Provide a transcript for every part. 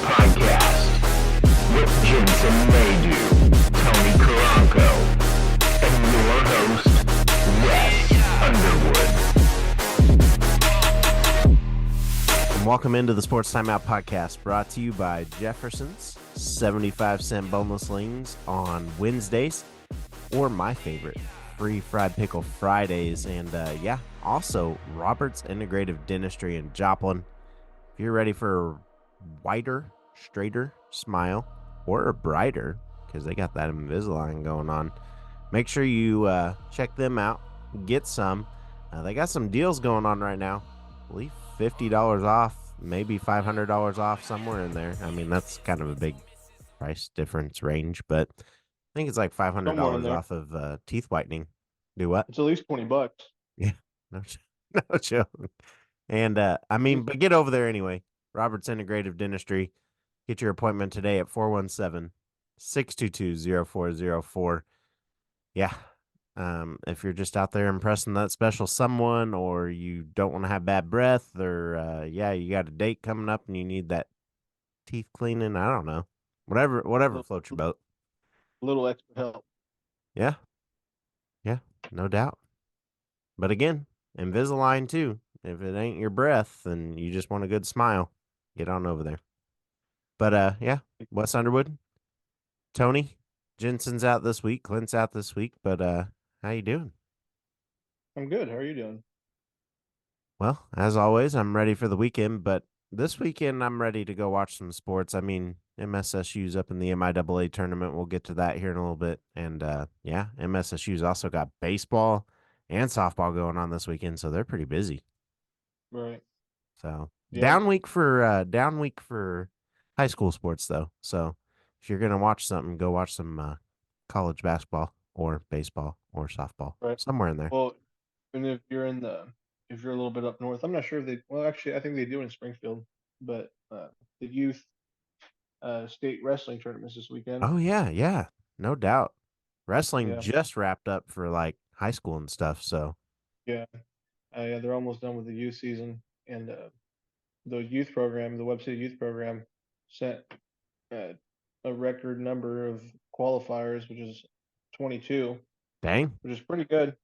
Podcast with Jensen Maydew, Tony Caranco, and your host, Wes Underwood. And welcome into the Sports Timeout Podcast, brought to you by Jefferson's 75-cent boneless wings on Wednesdays, or my favorite, free fried pickle Fridays, and also Robert's Integrative Dentistry in Joplin. If you're ready for a whiter, straighter smile, or a brighter, because they got that Invisalign going on, make sure you check them out, get some. They got some deals going on right now. I believe $50 off, maybe $500 off, somewhere in there. I mean, that's kind of a big price difference range, but I think it's like $500 off of teeth whitening. Do what? It's at least $20. Yeah, no joke. And but get over there anyway. Robert's Integrative Dentistry. Get your appointment today at 417-622-0404. Yeah. If you're just out there impressing that special someone, or you don't want to have bad breath, or you got a date coming up and you need that teeth cleaning, I don't know. Whatever floats your boat. A little extra help. Yeah. Yeah, no doubt. But again, Invisalign too. If it ain't your breath and you just want a good smile, get on over there. But Wes Underwood, Tony, Jensen's out this week, Clint's out this week, but how you doing? I'm good. How are you doing? Well, as always, I'm ready for the weekend, but this weekend I'm ready to go watch some sports. I mean, MSSU's up in the MIAA tournament. We'll get to that here in a little bit. And MSSU's also got baseball and softball going on this weekend, so they're pretty busy. Right. So Yeah. down week for high school sports though. So if you're gonna watch something, go watch some college basketball or baseball or softball, right, somewhere in there. Well, and if you're a little bit up north, I'm not sure if actually, I think they do in Springfield, but the youth state wrestling tournaments this weekend. Oh yeah, no doubt. Wrestling just wrapped up for like high school and stuff. So yeah, they're almost done with the youth season, and the youth program, the Web City youth program, sent a record number of qualifiers, which is 22. Dang. Which is pretty good.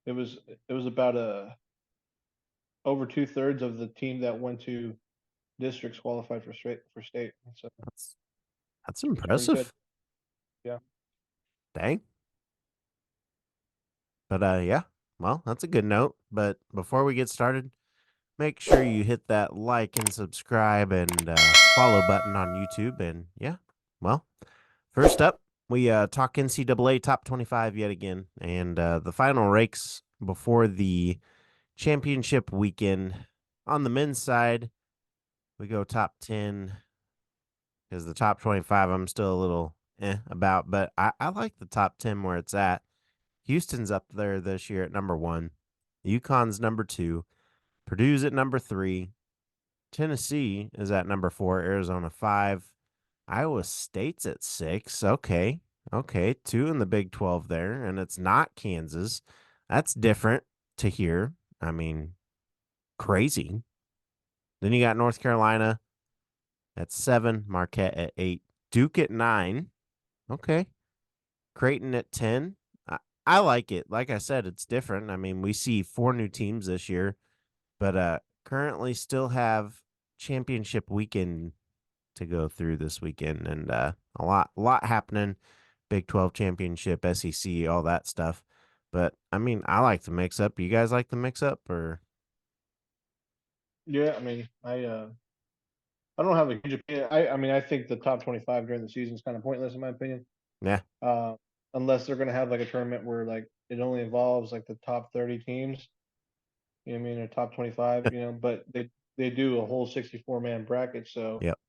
It was about over 2/3 of the team that went to districts qualified for state. So that's impressive. Yeah. Dang. But well, that's a good note. But before we get started, make sure you hit that like and subscribe and follow button on YouTube. And first up, we talk NCAA top 25 yet again. And the final rakes before the championship weekend. On the men's side, we go top 10, because the top 25 I'm still a little about. But I like the top 10 where it's at. Houston's up there this year at number 1. UConn's number 2. Purdue's at number 3. Tennessee is at number 4. Arizona 5. Iowa State's at 6. Okay. 2 in the Big 12 there, and it's not Kansas. That's different to hear. I mean, crazy. Then you got North Carolina at 7. Marquette at 8. Duke at 9. Okay. Creighton at 10. I like it. Like I said, it's different. I mean, we see 4 new teams this year, but currently still have championship weekend to go through this weekend, and a lot happening. Big 12 championship, SEC, all that stuff. But I mean, I like the mix up. You guys like the mix up, or? Yeah, I mean, I don't have a huge opinion. I think the top 25 during the season is kind of pointless in my opinion. Yeah. Unless they're going to have like a tournament where like it only involves like the top 30 teams. You know what I mean? Or top 25. But they do a whole 64-man bracket. So yep.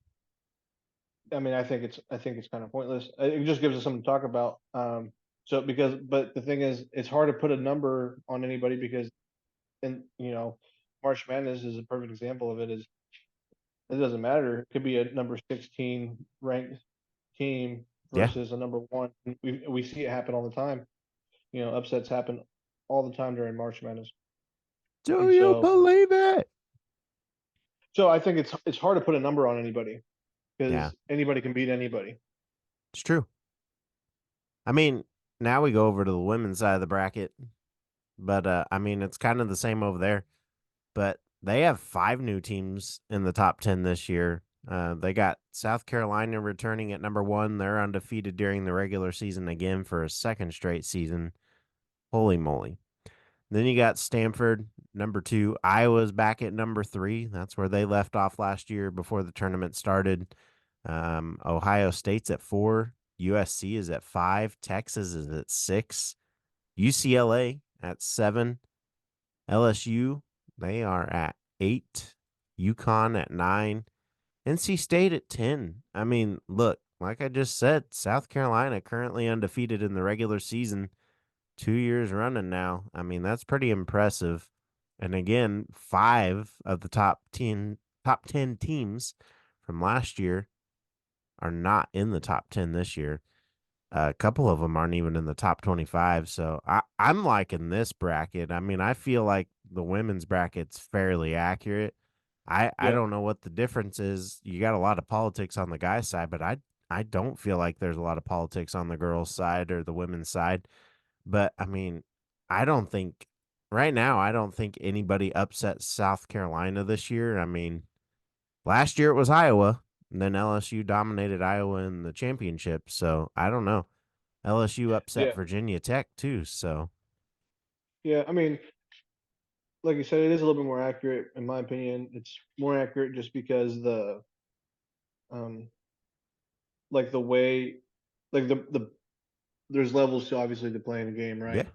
I mean, I think it's kind of pointless. It just gives us something to talk about. But the thing is, it's hard to put a number on anybody because, March Madness is a perfect example of it. It doesn't matter. It could be a number 16 ranked team versus a number 1. We see it happen all the time. Upsets happen all the time during March Madness. Do you believe it? So I think it's hard to put a number on anybody Yeah, because anybody can beat anybody. it's true. I mean, now we go over to the women's side of the bracket, but I mean, it's kind of the same over there. But they have 5 new teams in the top 10 this year. They got South Carolina returning at number 1. They're undefeated during the regular season again for a second straight season. Holy moly. Then you got Stanford, number 2. Iowa's back at number 3. That's where they left off last year before the tournament started. Ohio State's at 4. USC is at 5. Texas is at 6. UCLA at 7. LSU, they are at 8. UConn at 9. NC State at 10. I mean, look, like I just said, South Carolina currently undefeated in the regular season, 2 years running now. I mean, that's pretty impressive. And again, 5 of the top 10 teams from last year are not in the top 10 this year. A couple of them aren't even in the top 25. So I'm liking this bracket. I mean, I feel like the women's bracket's fairly accurate. I Yeah, don't know what the difference is. You got a lot of politics on the guys' side, but I don't feel like there's a lot of politics on the girls' side or the women's side. But I mean, I don't think right now, I don't think anybody upset South Carolina this year. I mean, last year it was Iowa, and then LSU dominated Iowa in the championship. So I don't know. LSU upset yeah, Virginia Tech too. So yeah. I mean, like you said, it is a little bit more accurate in my opinion. It's more accurate just because um like the way like the there's levels to obviously to playing a game, yeah, right?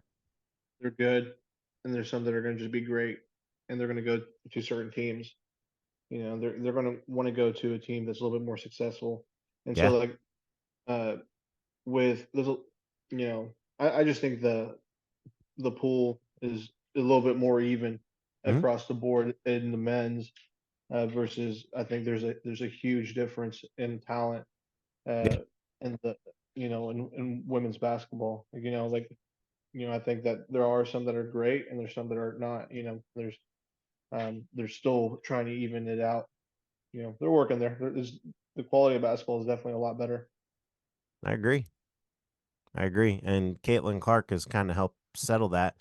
They're good, and there's some that are going to just be great, and they're going to go to certain teams. You know, they're going to want to go to a team that's a little bit more successful, and yeah, so like uh with little, I just think the pool is a little bit more even mhm, across the board in the men's versus I think there's a huge difference in talent yeah, uh in the in women's basketball. Like I think that there are some that are great and there's some that are not. They're still trying to even it out. They're working there. The quality of basketball is definitely a lot better. I agree. I agree. And Caitlin Clark has kind of helped settle that.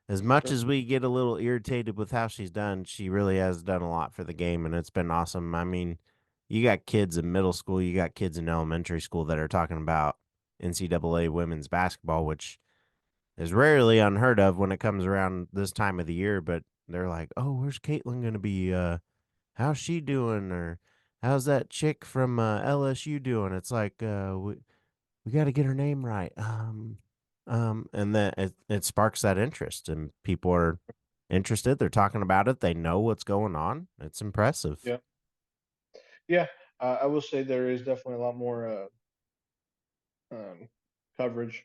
As much Sure. as we get a little irritated with how she's done, she really has done a lot for the game, and it's been awesome. I mean, you got kids in middle school, you got kids in elementary school that are talking about NCAA women's basketball, which is rarely unheard of when it comes around this time of the year. But they're like, "Oh, where's Caitlin going to be? How's she doing? Or how's that chick from LSU doing?" It's like, we got to get her name right. And then it sparks that interest, and people are interested. They're talking about it. They know what's going on. It's impressive. Yeah. Yeah. I will say there is definitely a lot more um, coverage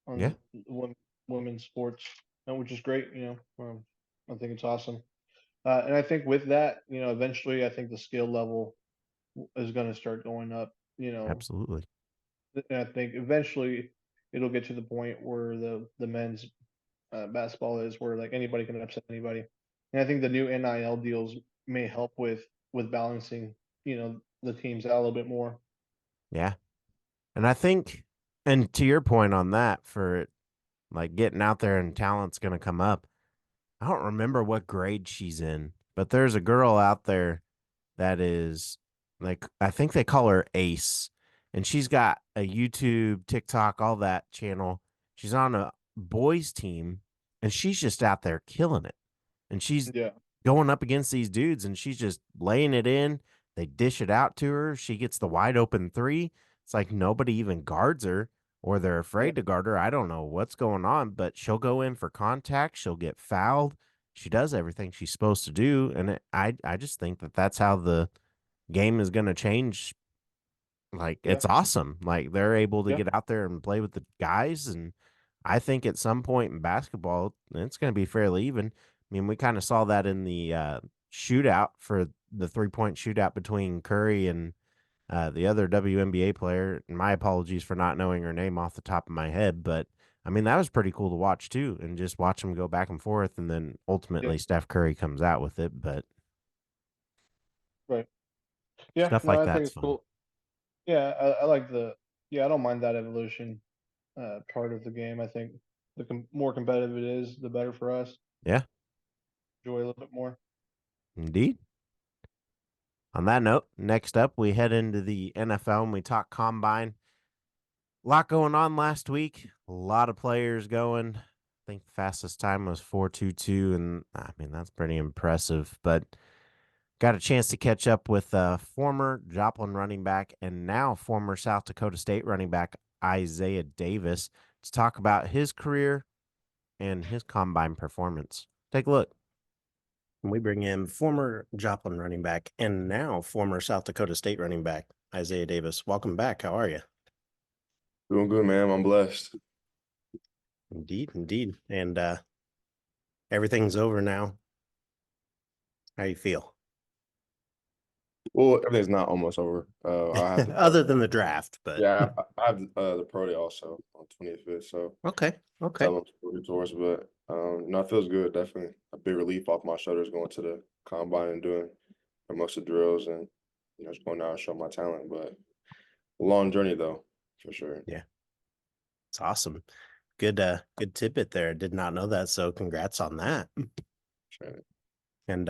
Yeah, on women's sports, which is great. I think it's awesome. And I think with that, eventually, I think the skill level is going to start going up. absolutely. And I think eventually it'll get to the point where the men's basketball is where like anybody can upset anybody. And I think the new NIL deals may help with balancing, the teams out a little bit more. Yeah, and I think, and to your point on that, for like getting out there and talent's going to come up. I don't remember what grade she's in, but there's a girl out there that is like, I think they call her Ace, and she's got a YouTube, TikTok, all that channel. She's on a boys team, and she's just out there killing it. And she's Yeah, going up against these dudes, and she's just laying it in. They dish it out to her. She gets the wide open three. It's like nobody even guards her, or they're yeah, afraid to guard her. I don't know what's going on, but she'll go in for contact. She'll get fouled. She does everything she's supposed to do, and I just think that that's how the game is going to change. Like, yeah, it's awesome. Like, they're able to yeah, get out there and play with the guys, and I think at some point in basketball, it's going to be fairly even. I mean, we kind of saw that in the shootout for the 3-point shootout between Curry and the other WNBA player. And my apologies for not knowing her name off the top of my head, but I mean, that was pretty cool to watch too, and just watch them go back and forth, and then yeah, ultimately Steph Curry comes out with it. But Yeah, Stuff no, like I think that's it's fun. cool. Yeah, I like I don't mind that evolution part of the game. I think more competitive it is, the better for us. Yeah, Enjoy a little bit more. indeed. On that note, next up, we head into the NFL and we talk combine. A lot going on last week. A lot of players going. I think the fastest time was 4:22, and I mean that's pretty impressive. But got a chance to catch up with former Joplin running back and now former South Dakota State running back Isaiah Davis to talk about his career and his combine performance. Take a look. And we bring in former Joplin running back and now former South Dakota State running back Isaiah Davis. Welcome back. How are you? Doing good, man. I'm blessed. Indeed, indeed. And everything's over now. How you feel? Well, everything's not almost over. I have Other than the draft, but yeah, I have the pro day also on 25th. So okay. I'm looking towards, but it feels good. Definitely a big relief off my shoulders going to the combine and doing most of the drills and just going out and show my talent. But a long journey though, for sure. Yeah. It's awesome. Good tidbit there. Did not know that, so congrats on that. Sure. And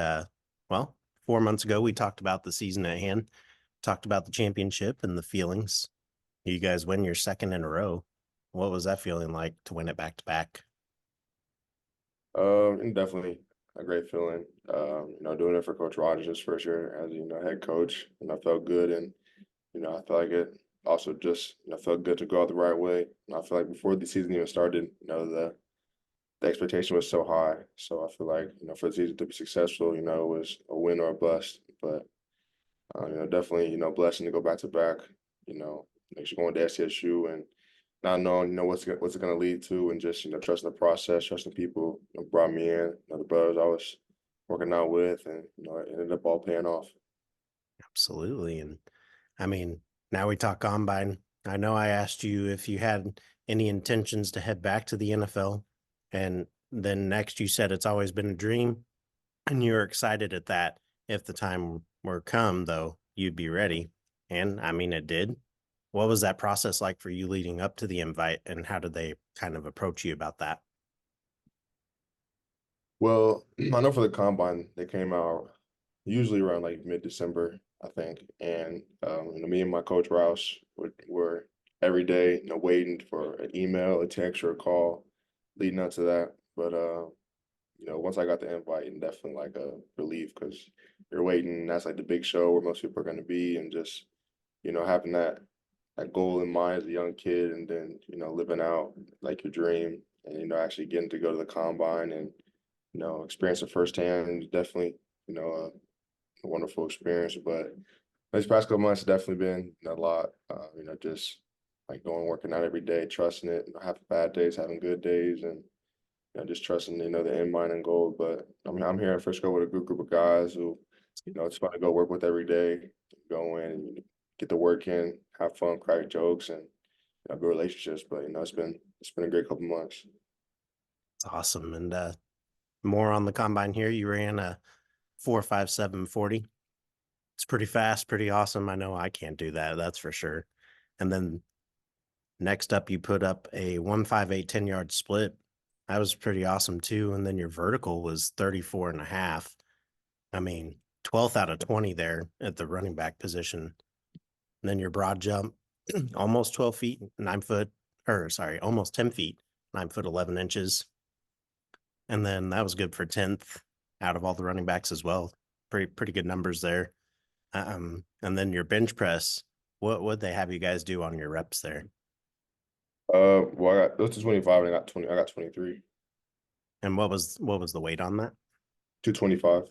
well, 4 months ago we talked about the season at hand, talked about the championship and the feelings. You guys win your second in a row. What was that feeling like to win it back to back? And definitely a great feeling. Doing it for Coach Rogers' first year as head coach, and I felt good, and I feel like it also just felt good to go out the right way. And I feel like before the season even started, the expectation was so high. So I feel like for the season to be successful, it was a win or a bust. But definitely blessing to go back to back. Actually going to SCSU and not knowing what's it going to lead to, and just trusting the process, trusting people brought me in, the brothers I was working out with, and it ended up all paying off. Absolutely. And I mean, now we talk combine. I know I asked you if you had any intentions to head back to the NFL. And then next you said it's always been a dream. And you're excited at that. If the time were come, though, you'd be ready. And I mean, it did. What was that process like for you leading up to the invite? And how did they kind of approach you about that? Well, I know for the combine, they came out usually around like mid-December, I think. And me and my coach Rouse were every day, waiting for an email, a text, or a call leading up to that. But once I got the invite, and definitely like a relief because you're waiting. That's like the big show where most people are going to be, and just having that goal in mind as a young kid, and then living out like your dream, and actually getting to go to the combine and experience it firsthand, and definitely a wonderful experience. But these past couple months have definitely been a lot. Just like going working out every day, trusting it, having bad days, having good days, and just trusting the end mind and goal. But I'm here in Frisco with a good group of guys who it's fun to go work with every day, go in and get the work in, have fun, crack jokes, and build relationships. But it's been a great couple months. It's awesome. And more on the combine here. You ran a 4.57 40. It's pretty fast, pretty awesome. I know I can't do that. That's for sure. And then next up, you put up a 1.58 10-yard split. That was pretty awesome too. And then your vertical was 34 and a half. I mean, 12th out of 20 there at the running back position. And then your broad jump, almost 12 feet, 9 foot, almost 10 feet, 9 foot, 11 inches. And then that was good for 10th out of all the running backs as well. Pretty good numbers there. And then your bench press, what would they have you guys do on your reps there? Well, I got those to 25, and I got 20. I got 23. And what was the weight on that? 225.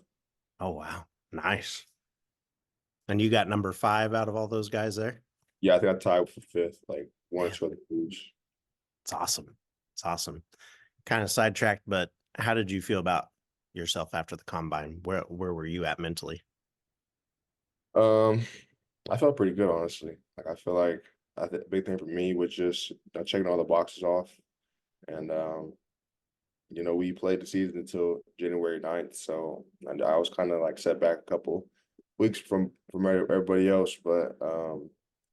Oh wow, nice. And you got number 5 out of all those guys there? Yeah, I think I tied for 5th, like one or Man, two other dudes. it's awesome. It's awesome. Kind of sidetracked, but how did you feel about yourself after the combine? Where were you at mentally? I felt pretty good, honestly. Like I feel like the big thing for me was just checking all the boxes off, and we played the season until January 9th, so and I was kind of like set back a couple weeks from everybody else, but to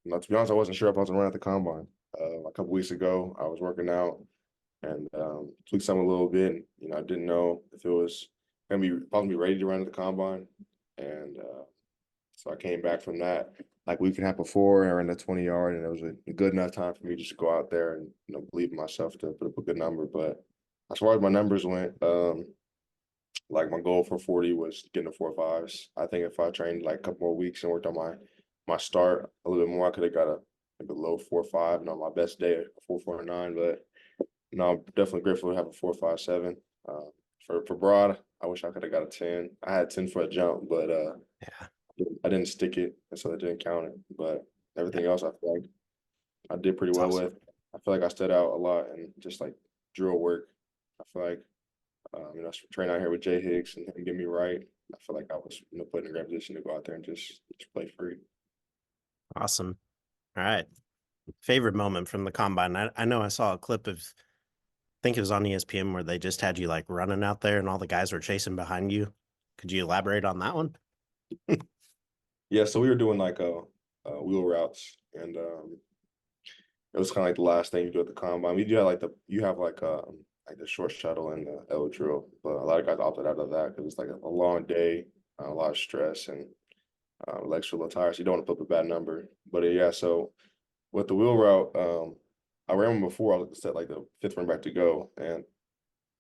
be honest, I wasn't sure if I was gonna run at the combine. A couple weeks ago, I was working out and tweaked something a little bit. And, I didn't know if it was if I was gonna be ready to run at the combine, and so I came back from that like a week and a half before. I ran the 20-yard, and it was a good enough time for me just to go out there and believe in myself to put up a good number. But as far as my numbers went, like my goal for 40 was getting the 4.5s. I think if I trained like a couple more weeks and worked on my start a little bit more, I could have got a low 4.5, and on my best day a 4.49. But I'm definitely grateful to have a 4.57. For broad, I wish I could have got a 10. I had 10 for a jump, but Yeah. I didn't stick it, and so I didn't count it. But everything else, I feel like I did pretty That's well awesome. with. I feel like I stood out a lot and just like drill work. I feel like train out here with Jay Hicks and him get me right. I feel like I was put in a great position to go out there and just play free. Awesome. All right. Favorite moment from the combine. I know I saw a clip of, I think it was on ESPN, where they just had you like running out there and all the guys were chasing behind you. Could you elaborate on that one? Yeah, so we were doing like wheel routes, and it was kind of like the last thing you do at the combine. We do have like the short shuttle and the L drill, but a lot of guys opted out of that because it's like a long day, a lot of stress, and legs feel a little tired, so you don't want to put up a bad number. But yeah, so with the wheel route, I ran one before. I was set like the fifth run back to go, and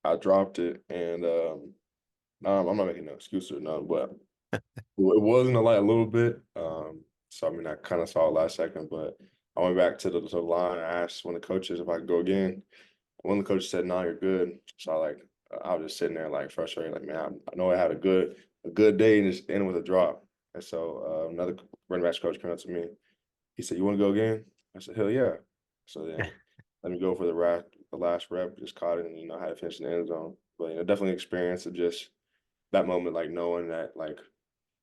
I dropped it. And I'm not making no excuses or none, but it wasn't a little bit. So I mean, I kind of saw it last second, but I went back to the line. I asked one of the coaches if I could go again. One of the coaches said, "No, you're good." So I was just sitting there like frustrated, like, man, I know I had a good day and just ended with a drop. And so another running backs coach came up to me. He said, "You want to go again?" I said, "Hell yeah!" So then let me go for the last rep. Just caught it, and I had to finish in the end zone. But definitely experience of just that moment, like knowing that like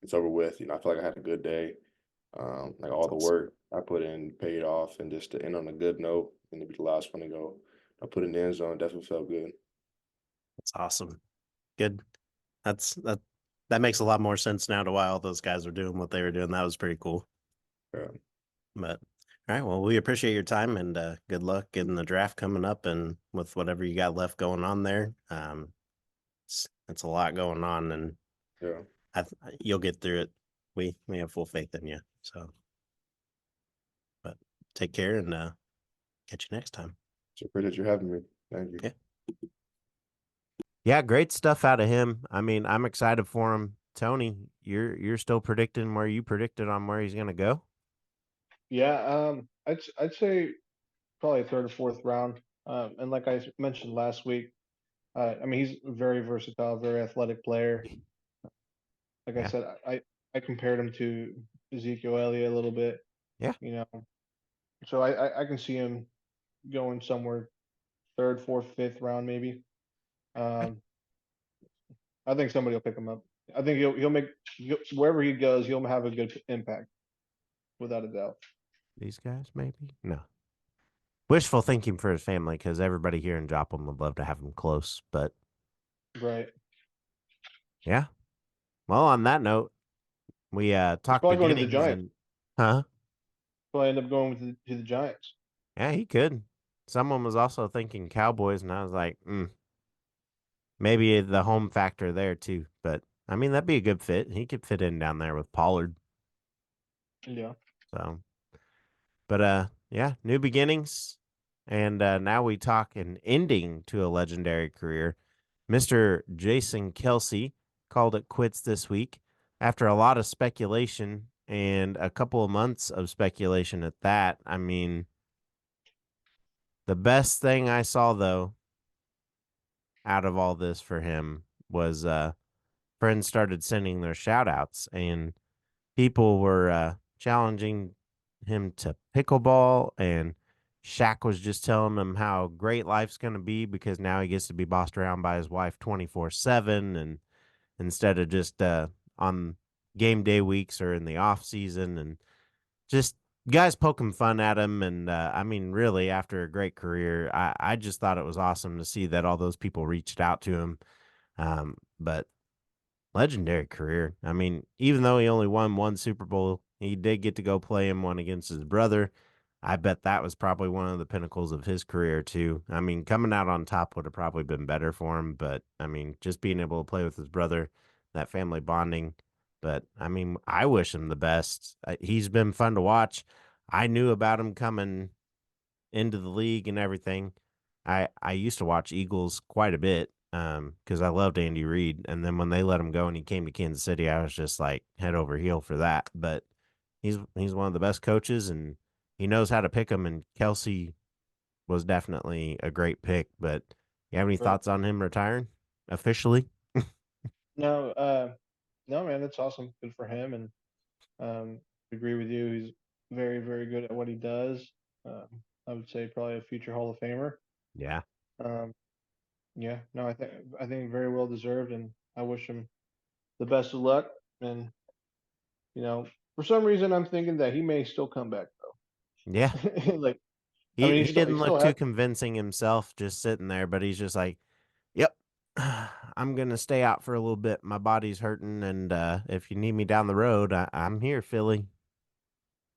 it's over with. I feel like I had a good day. Like all the work I put in paid off, and just to end on a good note and to be the last one to go, I put in the end zone. Definitely felt good. That's awesome. Good. That makes a lot more sense now to why all those guys were doing what they were doing. That was pretty cool. Yeah. But all right, well, we appreciate your time, and good luck in the draft coming up and with whatever you got left going on there. It's a lot going on, and Yeah. you'll get through it. We have full faith in you. So, but take care, and catch you next time. So appreciate you having me. Thank you. Yeah. Yeah, great stuff out of him. I mean, I'm excited for him. Tony, you're still predicting where you predicted on where he's gonna go? Yeah, I'd say probably third or fourth round. And like I mentioned last week, I mean he's a very versatile, very athletic player. Like I Yeah. said, I compared him to Ezekiel Elliott a little bit. Yeah. So I can see him going somewhere third, fourth, fifth round maybe. I think somebody will pick him up. I think wherever he goes, he'll have a good impact, without a doubt. These guys, maybe? No. Wishful thinking for his family, because everybody here in Joplin would love to have him close. But Right. yeah. Well, on that note, we talked probably going to the beginnings Giants. and huh? Probably end up going to the Giants. Yeah, he could. Someone was also thinking Cowboys, and I was like, maybe the home factor there too. But I mean, that'd be a good fit. He could fit in down there with Pollard. Yeah. So, but yeah, new beginnings, and now we talk an ending to a legendary career. Mr. Jason Kelce called it quits this week after a lot of speculation and a couple of months of speculation at that. I mean, the best thing I saw though out of all this for him was friends started sending their shout outs, and people were challenging him to pickleball, and Shaq was just telling him how great life's going to be because now he gets to be bossed around by his wife 24/7, and instead of just on game day weeks or in the off season, and just guys poking fun at him. And I mean, really, after a great career, I just thought it was awesome to see that all those people reached out to him. But legendary career. I mean, even though he only won one Super Bowl, he did get to go play in one against his brother. I bet that was probably one of the pinnacles of his career too. I mean, coming out on top would have probably been better for him, but I mean, just being able to play with his brother, that family bonding. But I mean, I wish him the best. He's been fun to watch. I knew about him coming into the league and everything. I used to watch Eagles quite a bit because I loved Andy Reid, and then when they let him go and he came to Kansas City, I was just like head over heel for that. But he's one of the best coaches, and he knows how to pick them. And Kelce was definitely a great pick. But you have any Right. thoughts on him retiring officially? No, no, man, that's awesome. Good for him. And agree with you. He's very, very good at what he does. Um, I would say probably a future Hall of Famer. Yeah, Um, yeah, no, I think very well deserved, and I wish him the best of luck. And for some reason, I'm thinking that he may still come back yeah. though. Like, I He mean, he he didn't look still too has. convincing himself, just sitting there. But he's just like, yep. I'm gonna stay out for a little bit. My body's hurting, and if you need me down the road, I'm here, Philly.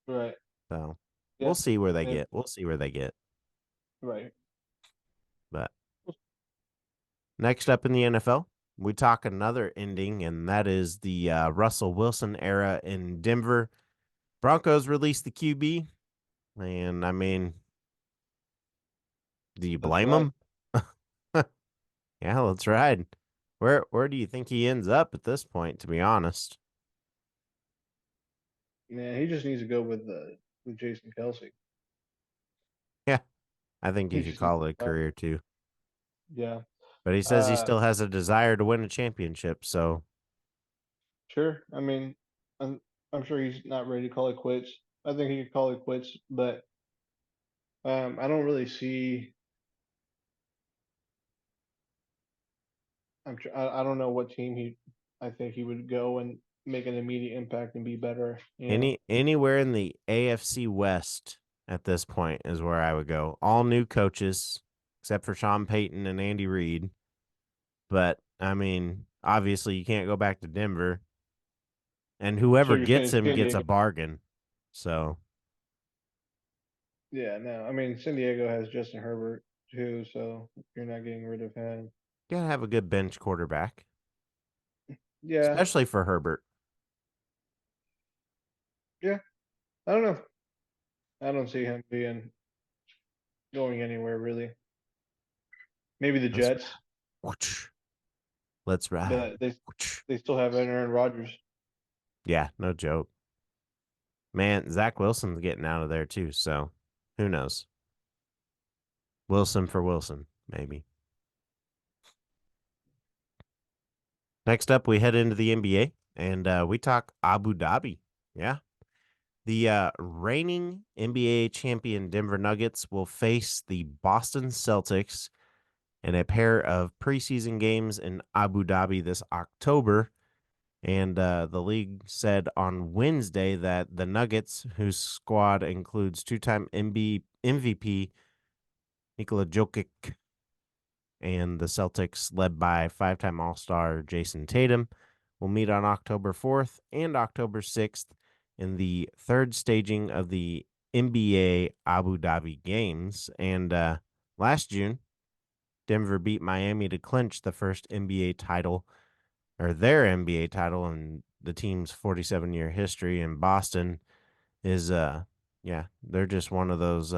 Right. So we'll Yeah. see where they And get. We'll see where they get. right. But next up in the NFL, we talk another ending, and that is the Russell Wilson era in Denver. Broncos released the QB, and I mean, do you Let's blame ride. them? Yeah, let's ride. Where do you think he ends up at this point? To be honest, Man, he just needs to go with Jason Kelsey. yeah, I think He you could just needs call it a to, career too. yeah. But he says he Uh, still has a desire to win a championship. So sure. I mean, I'm sure he's not ready to call it quits. I think he could call it quits, but I don't really see. I don't know what team I think he would go and make an immediate impact and be better. anywhere in the AFC West at this point is where I would go. All new coaches, except for Sean Payton and Andy Reid. But I mean, obviously you can't go back to Denver. And So whoever you're gets saying him San gets a Diego? bargain. So Yeah, no. I mean, San Diego has Justin Herbert too, so you're not getting rid of him. you gotta have a good bench quarterback. Yeah, Especially for Herbert. yeah. I don't know. I don't see him going anywhere really. Maybe the Let's Jets, ride. Let's ride. but they still have Aaron Rodgers. Yeah, no joke. Man, Zach Wilson's getting out of there too, so who knows? Wilson for Wilson, maybe. Next up, we head into the NBA and we talk Abu Dhabi. Yeah. The reigning NBA champion Denver Nuggets will face the Boston Celtics in a pair of preseason games in Abu Dhabi this October. And the league said on Wednesday that the Nuggets, whose squad includes two-time MVP Nikola Jokic, and the Celtics, led by five-time All-Star Jason Tatum, will meet on October 4th and October 6th in the third staging of the NBA Abu Dhabi Games. And last June, Denver beat Miami to clinch the first NBA title, or their NBA title in the team's 47-year history. And Boston is, yeah, they're just one of those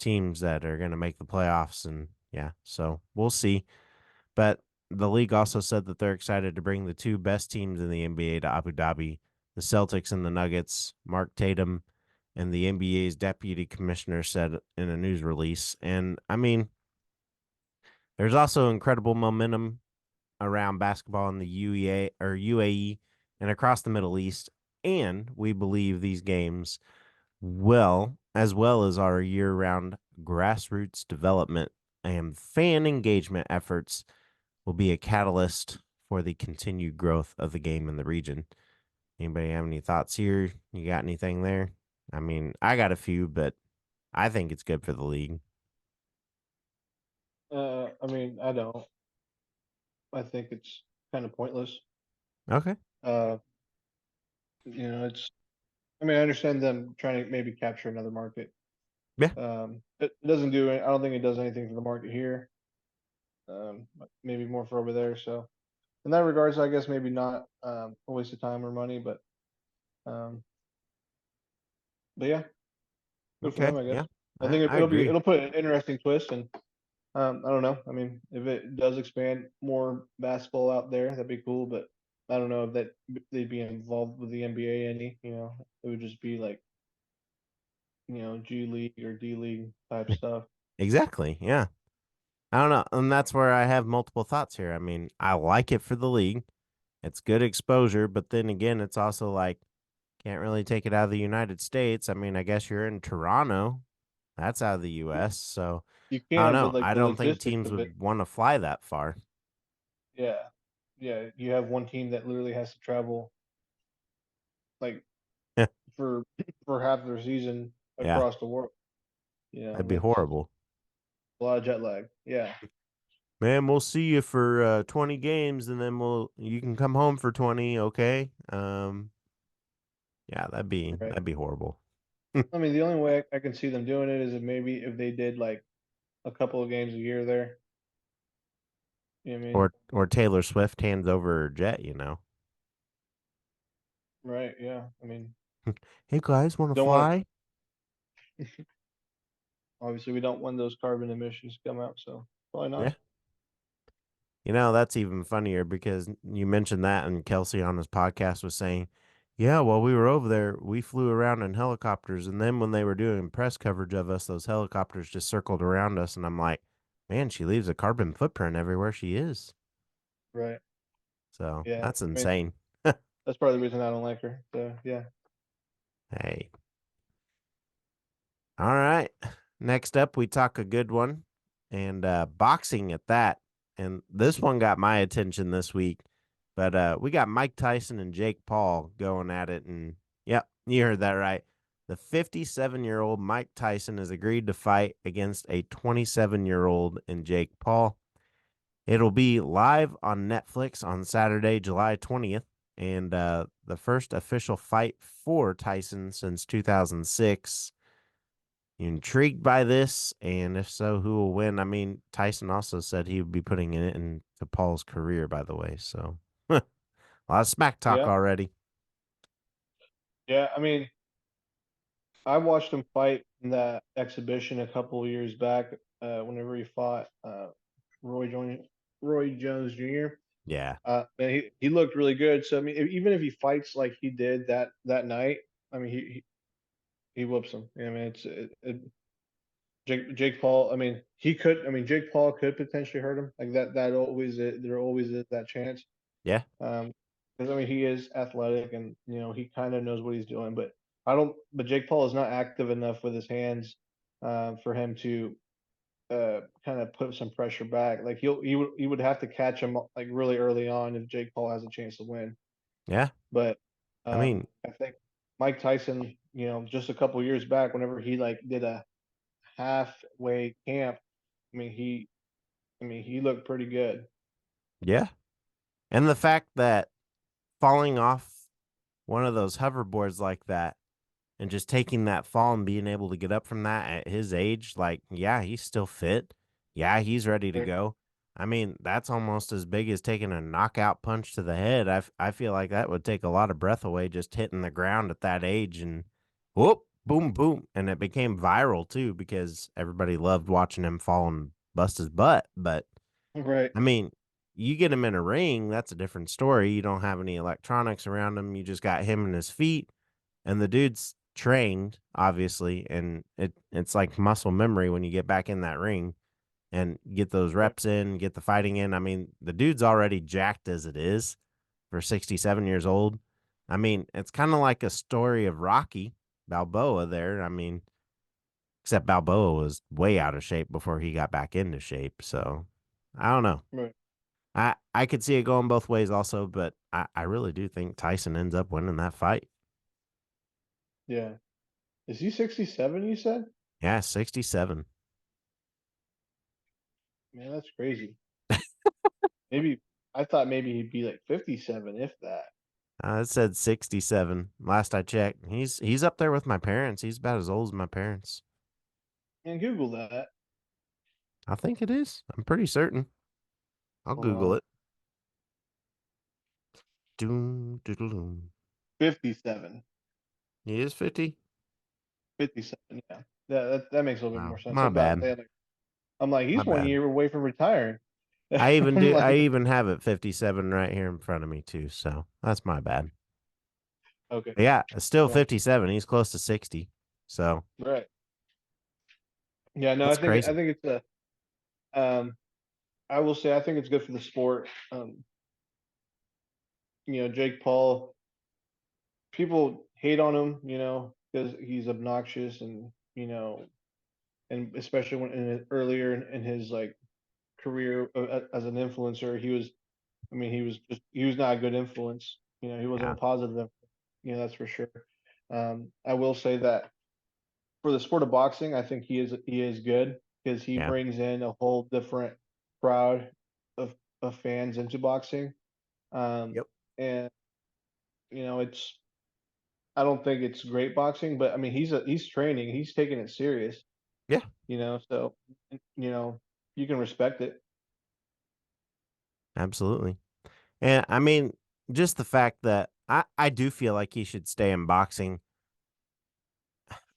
teams that are going to make the playoffs. And yeah, so we'll see. But the league also said that they're excited to bring the two best teams in the NBA to Abu Dhabi, the Celtics and the Nuggets. Mark Tatum and the NBA's deputy commissioner said in a news release. And I mean, there's also incredible momentum around basketball in the UAE and across the Middle East. And we believe these games as well as our year-round grassroots development and fan engagement efforts will be a catalyst for the continued growth of the game in the region. Anybody have any thoughts here? You got anything there? I mean, I got a few, but I think it's good for the league. I mean, I don't. I think it's kind of pointless. Okay. Uh, it's. I mean, I understand them trying to maybe capture another market. Yeah. It doesn't do. I don't think it does anything for the market here. But maybe more for over there. So in that regards, I guess maybe not a waste of time or money, um, but yeah, good for Okay. them, I guess. Yeah. I think I agree. it'll put an interesting twist, and I don't know. I mean, if it does expand more basketball out there, that'd be cool. But I don't know if they'd be involved with the NBA any. It would just be like G League or D League type stuff. Exactly. Yeah. I don't know. And that's where I have multiple thoughts here. I mean, I like it for the league. It's good exposure, but then again, it's also like can't really take it out of the United States. I mean, I guess you're in Toronto. That's out of the US. So You I don't can, but know. like I the don't think logistics teams of it, would want to fly that far. yeah, yeah. You have one team that literally has to travel like for for half their season Yeah, across the world. that'd be That's horrible. a lot of jet lag. Yeah, Man, we'll see you for 20 games and then you can come home for 20, okay? Yeah, right. that'd be horrible. I mean, the only way I can see them doing it is if they did like a couple of games a year there. You know what I mean? Or Taylor Swift hands over her jet. Right. Yeah. I mean, Hey guys, want to don't want fly? obviously we don't want those carbon emissions to come out, so probably not. Yeah. That's even funnier because you mentioned that, and Kelce on his podcast was saying, yeah, while we were over there, we flew around in helicopters. And then when they were doing press coverage of us, those helicopters just circled around us. And I'm like, man, she leaves a carbon footprint everywhere she is. Right. So Yeah. that's I mean, insane. that's part of the reason I don't like her. So yeah. Hey. All right. Next up, we talk a good one and boxing at that. And this one got my attention this week. But we got Mike Tyson and Jake Paul going at it. And yep, you heard that right. The 57-year-old Mike Tyson has agreed to fight against a 27-year-old in Jake Paul. It'll be live on Netflix on Saturday, July 20th. And the first official fight for Tyson since 2006. You intrigued by this? And if so, who will win? I mean, Tyson also said he would be putting it into Paul's career, by the way. So a lot of smack talk Yeah. already. Yeah. I mean, I watched him fight in that exhibition a couple of years back. Whenever he fought Roy Jones, Roy Jones Jr. Yeah. And he looked really good. So I mean, even if he fights like he did that night, I mean, he whoops him. I mean, Jake Paul. I mean, he could. I mean, Jake Paul could potentially hurt him. Like that. There always is that chance. Yeah. Because I mean, he is athletic and he kind of knows what he's doing. But I don't. But Jake Paul is not active enough with his hands for him to kind of put some pressure back. Like he would have to catch him like really early on if Jake Paul has a chance to win. Yeah. But I mean, I think Mike Tyson, just a couple years back, whenever he like did a halfway camp, I mean he looked pretty good. yeah. And the fact that falling off one of those hoverboards like that and just taking that fall and being able to get up from that at his age, like, yeah, he's still fit. Yeah, he's ready to Right. go. I mean, that's almost as big as taking a knockout punch to the head. I feel like that would take a lot of breath away just hitting the ground at that age and whoop, boom, boom. And it became viral too because everybody loved watching him fall and bust his butt. But Right. I mean, you get him in a ring, that's a different story. You don't have any electronics around him. You just got him and his feet, and the dude's trained, obviously, and it's like muscle memory when you get back in that ring and get those Right. reps in, get the fighting in. I mean, the dude's already jacked as it is for 67 years old. I mean, it's kind of like a story of Rocky Balboa there. I mean, except Balboa was way out of shape before he got back into shape. So I don't know. Right. I could see it going both ways also, but I really do think Tyson ends up winning that fight. Yeah. Is he 67? You said? Yeah, 67. Man, that's crazy. Maybe. I thought maybe he'd be like 57, if that. It said 67 last I checked. He's up there with my parents. He's about as old as my parents. And Google that. I think it is. I'm pretty certain. I'll Hold Google on. it. Doom, doodle, doom. 57. He is 50? 57, yeah. That makes a little bit Wow, more sense. my I'm about bad. saying, like, I'm like, My he's one bad. year away from retiring. I even I'm do. I like, even have it 57 right here in front of me too. So that's my bad. okay, Yeah, it's still well, 57. He's close to 60. So right. Yeah, no, that's I crazy. think it's I will say I think it's good for the sport. Jake Paul, people hate on him, because he's obnoxious and especially earlier in his like career as an influencer, he was not a good influence. He wasn't Yeah, a positive influence, that's for sure. I will say that for the sport of boxing, I think he is good because he yeah, brings in a whole different crowd of fans into boxing. Um, yep, and it's I don't think it's great boxing, but I mean he's training, he's taking it serious, yeah, so you can respect it. absolutely. And I mean, just the fact that I do feel like he should stay in boxing.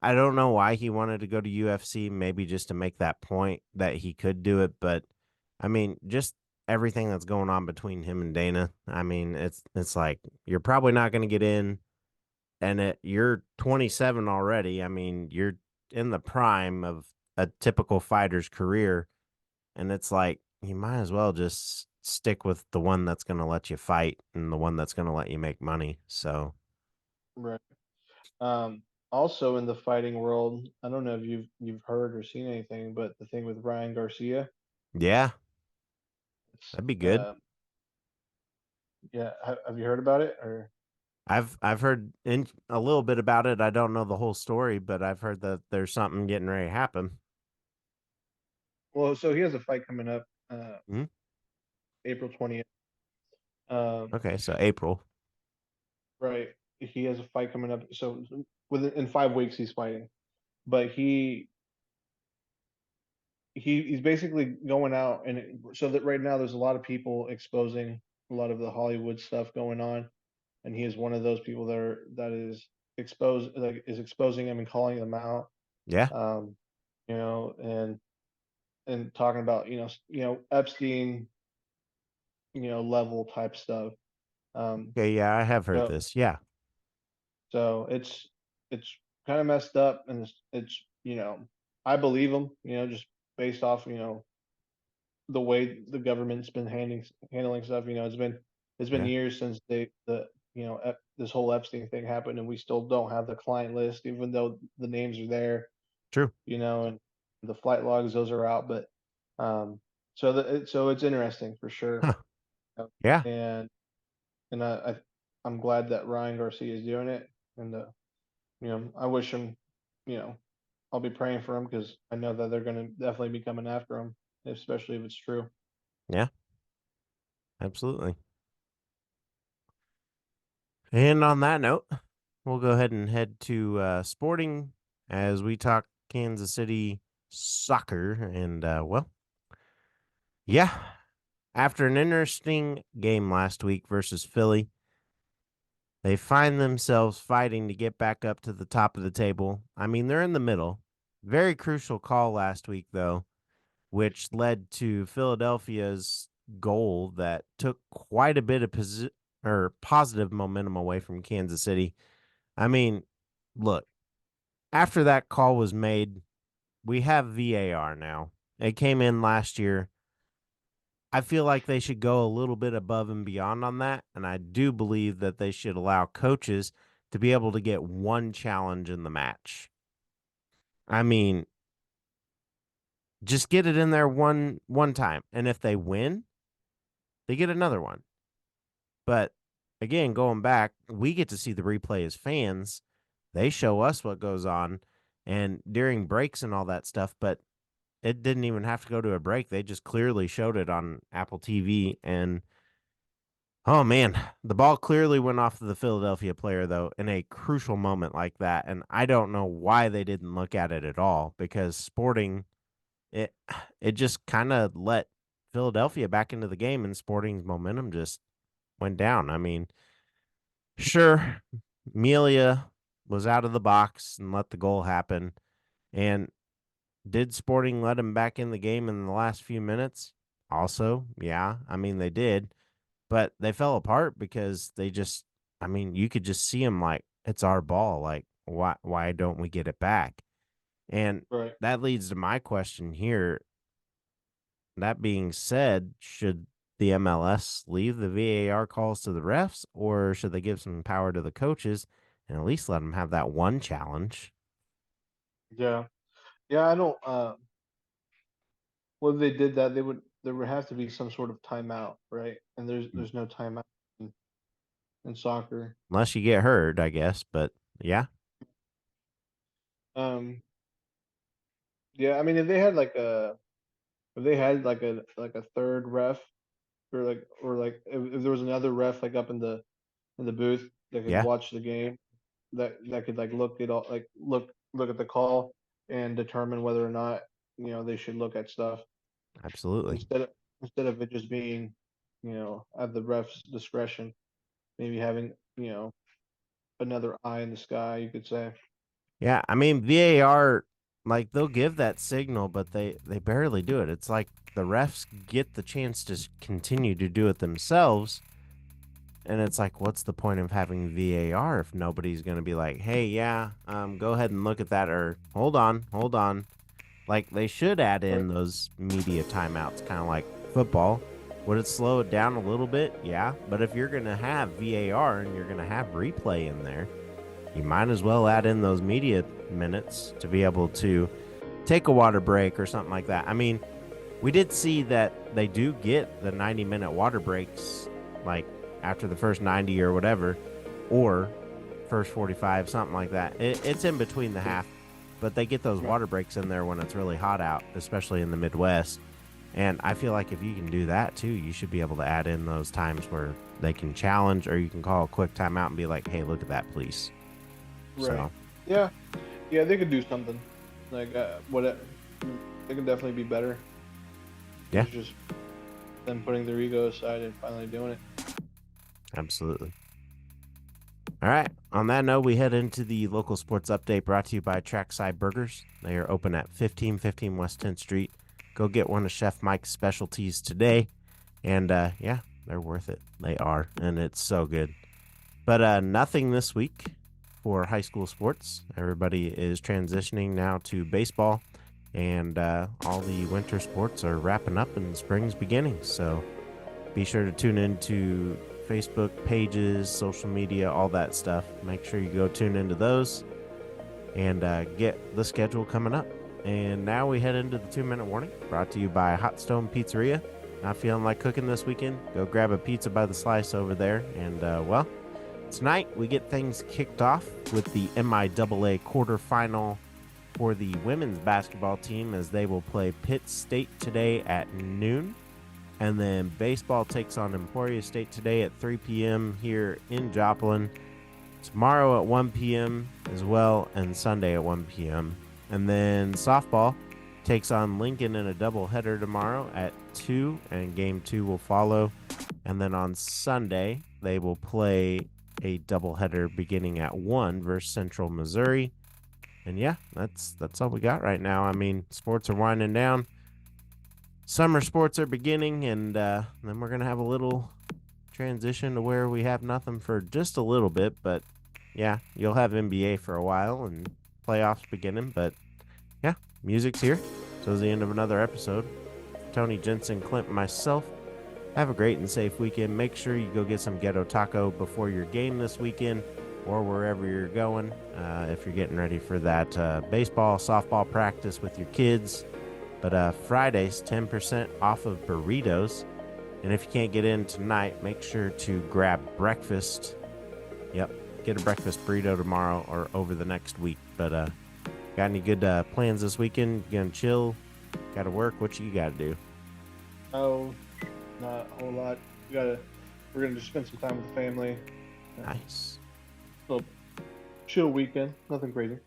I don't know why he wanted to go to UFC, maybe just to make that point that he could do it, but I mean, just everything that's going on between him and Dana. I mean, it's like you're probably not going to get in, and you're 27 already. I mean, you're in the prime of a typical fighter's career, and it's like you might as well just stick with the one that's going to let you fight and the one that's going to let you make money. So, Right. Um, Also in the fighting world, I don't know if you've heard or seen anything, but the thing with Ryan Garcia, yeah, it's, that'd be good. yeah, have you heard about it or? I've heard a little bit about it. I don't know the whole story, but I've heard that there's something getting ready to happen. Well, so he has a fight coming up, Mhm. April 20th. Um, Okay, so April. right. He has a fight coming up. So in 5 weeks he's fighting, but he's basically going out so that right now there's a lot of people exposing a lot of the Hollywood stuff going on, and he is one of those people that is exposing him and calling them out, Yeah. um, and talking about Epstein level type stuff. Um, Okay, yeah, I have heard so this. Yeah. so it's kind of messed up, and it's I believe him, just based off the way the government's been handling stuff. It's been Yeah. years since this whole Epstein thing happened, and we still don't have the client list, even though the names are there, True. and the flight logs, those are out. But so it's interesting for sure. Huh. Yeah. And I'm glad that Ryan Garcia is doing it, and I wish him, you know, I'll be praying for him because I know that they're going to definitely be coming after him, especially if it's true. Yeah. Absolutely. And on that note, we'll go ahead and head to sporting as we talk Kansas City soccer. And, well, yeah, after an interesting game last week versus Philly, they find themselves fighting to get back up to the top of the table. I mean, they're in the middle. Very crucial call last week, though, which led to Philadelphia's goal that took quite a bit of positive momentum away from Kansas City. I mean, look, after that call was made, we have VAR now. It came in last year. I feel like they should go a little bit above and beyond on that. And I do believe that they should allow coaches to be able to get one challenge in the match. I mean, just get it in there one time. And if they win, they get another one. But again, going back, we get to see the replay as fans. They show us what goes on and during breaks and all that stuff, but it didn't even have to go to a break. They just clearly showed it on Apple TV. And Oh man, the ball clearly went off of the Philadelphia player though in a crucial moment like that, and I don't know why they didn't look at it at all because Sporting it it just kind of let Philadelphia back into the game and Sporting's momentum just went down. I mean, sure, Melia was out of the box and let the goal happen, and did Sporting let him back in the game in the last few minutes? Also, yeah, I mean they did. But they fell apart because they just I mean, you could just see them like, "It's our ball, like, why don't we get it back?" And Right. that leads to my question here. That being said, should the MLS leave the VAR calls to the refs, or should they give some power to the coaches and at least let them have that one challenge? Yeah. Yeah, I don't. Whether they did that, there would have to be some sort of timeout, right? And there's no timeout in soccer. Unless you get hurt, I guess, but yeah. Um, yeah, I mean, if they had like a third ref, or like if there was another ref like up in the booth that could Yeah, watch the game, that could like look at all like look at the call and determine whether or not they should look at stuff absolutely. instead of it just being at the ref's discretion, maybe having another eye in the sky, you could say. Yeah, I mean VAR, like they'll give that signal, but they barely do it. It's like the refs get the chance to continue to do it themselves, and it's like, what's the point of having VAR if nobody's gonna be like, hey, yeah, go ahead and look at that, or hold on. Like they should add Right. in those media timeouts, kind of like football. Would it slow it down a little bit? Yeah, but if you're gonna have VAR and you're gonna have replay in there, you might as well add in those media minutes to be able to take a water break or something like that. I mean, we did see that they do get the 90-minute water breaks, like after the first 90 or whatever, or first 45, something like that. It's in between the half, but they get those water breaks in there when it's really hot out, especially in the Midwest. And I feel like if you can do that too, you should be able to add in those times where they can challenge, or you can call a quick timeout and be like, hey, look at that, please. Right. So, Yeah. Yeah, they could do something like they could definitely be better. yeah, It's just them putting their ego aside and finally doing it. absolutely. All right. On that note, we head into the local sports update brought to you by Trackside Burgers. They are open at 1515 West 10th Street. Go get one of Chef Mike's specialties today. And yeah, they're worth it. They are. And it's so good. But nothing this week for high school sports. Everybody is transitioning now to baseball. And all the winter sports are wrapping up and spring's beginning. So be sure to tune into Facebook pages, social media, all that stuff. Make sure you go tune into those and get the schedule coming up. And now we head into the 2-minute warning brought to you by Hot Stone Pizzeria. Not feeling like cooking this weekend? Go grab a pizza by the slice over there. And well, tonight we get things kicked off with the MIAA quarterfinal for the women's basketball team as they will play Pitt State today at noon. And then baseball takes on Emporia State today at 3 p.m. here in Joplin. Tomorrow at 1 p.m. as well, and Sunday at 1 p.m. And then softball takes on Lincoln in a doubleheader tomorrow at 2, and game 2 will follow. And then on Sunday, they will play a doubleheader beginning at 1 versus Central Missouri. And yeah, that's all we got right now. I mean, sports are winding down. Summer sports are beginning, and then we're going to have a little transition to where we have nothing for just a little bit. But yeah, you'll have NBA for a while and playoffs beginning. But yeah, music's here. So is the end of another episode. Tony, Jensen, Clint, and myself, have a great and safe weekend. Make sure you go get some Ghetto taco before your game this weekend or wherever you're going. If you're getting ready for that baseball, softball practice with your kids. But Fridays, 10% off of burritos. And if you can't get in tonight, make sure to grab breakfast. Yep, get a breakfast burrito tomorrow or over the next week. But got any good plans this weekend? You gonna chill? Gotta work? What you gotta do? Oh, not a whole lot. We're we're gonna just spend some time with the family. Nice. Little chill weekend, nothing crazy.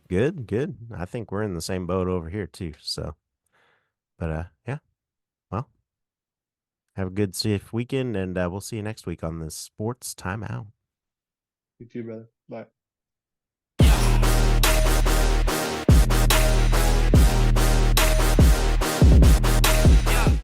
Good, good. I think we're in the same boat over here too. So, but yeah. Well, have a good safe weekend, and we'll see you next week on the Sports Timeout. You too, brother. Bye.